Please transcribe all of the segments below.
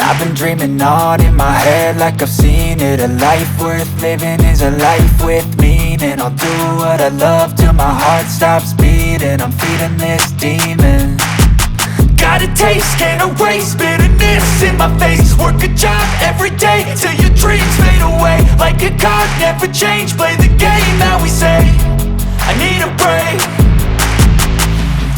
I've been dreaming on in my head like I've seen it. A life worth living is a life with meaning. I'll do what I love till my heart stops beating. I'm feeding this demon. Got a taste, can't erase bitterness in my face. Work a job every day till your dreams fade away. Like a card, never change, play the game that we say. I need a break.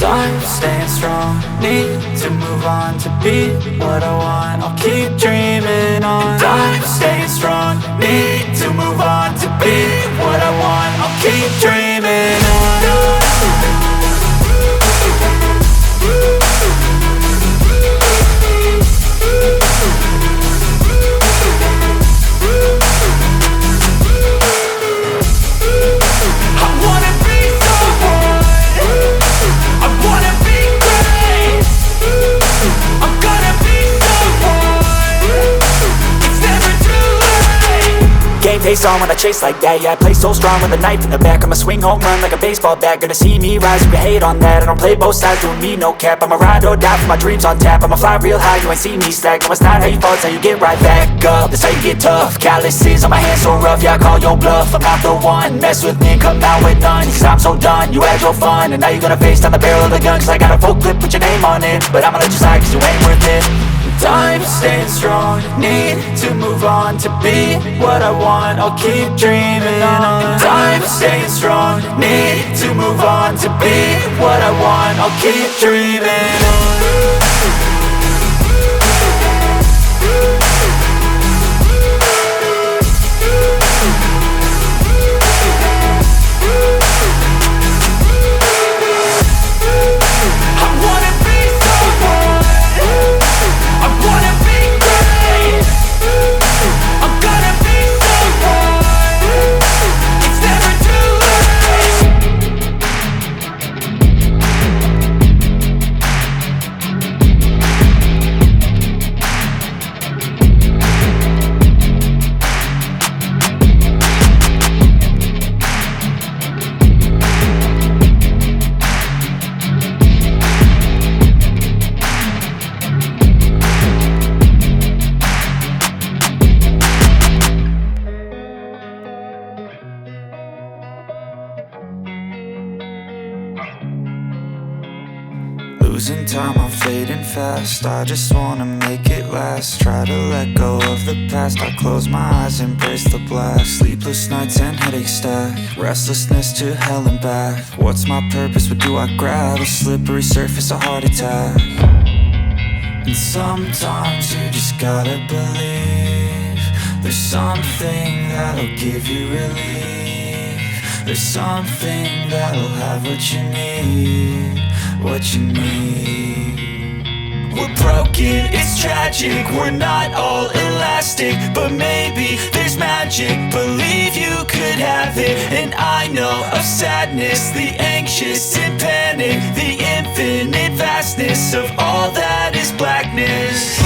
I'm staying strong, need to move on to be what I want. I'll keep dreaming on. I'm staying strong, need to move on to be what I want. I'll keep dreaming on. Face on when I chase like that. Yeah, I play so strong with a knife in the back. I'ma swing home run like a baseball bat. Gonna see me rise, you can hate on that. I don't play both sides, doing me no cap. I'ma ride or die for my dreams on tap. I'ma fly real high, you ain't see me slack. No, it's not how you fall, it's how you get right back up. That's how you get tough. Calluses on my hands so rough, yeah, I call your bluff. I'm not the one, mess with me and come out with none. Cause I'm so done, you had your fun. And now you're gonna face down the barrel of the gun. Cause I got a full clip with your name on it. But I'ma let you slide cause you ain't worth it. I'm staying strong, need to move on to be what I want. I'll keep dreaming on. I'm staying strong, need to move on to be what I want. I'll keep dreaming on. Losing time, I'm fading fast. I just wanna make it last. Try to let go of the past. I close my eyes, embrace the blast. Sleepless nights and headaches stack. Restlessness to hell and back. What's my purpose? What do I grab? A slippery surface, a heart attack. And sometimes you just gotta believe there's something that'll give you relief. There's something that'll have what you need. What you need. We're broken, it's tragic. We're not all elastic, but maybe there's magic. Believe you could have it. And I know of sadness, the anxious and panic, the infinite vastness of all that is blackness.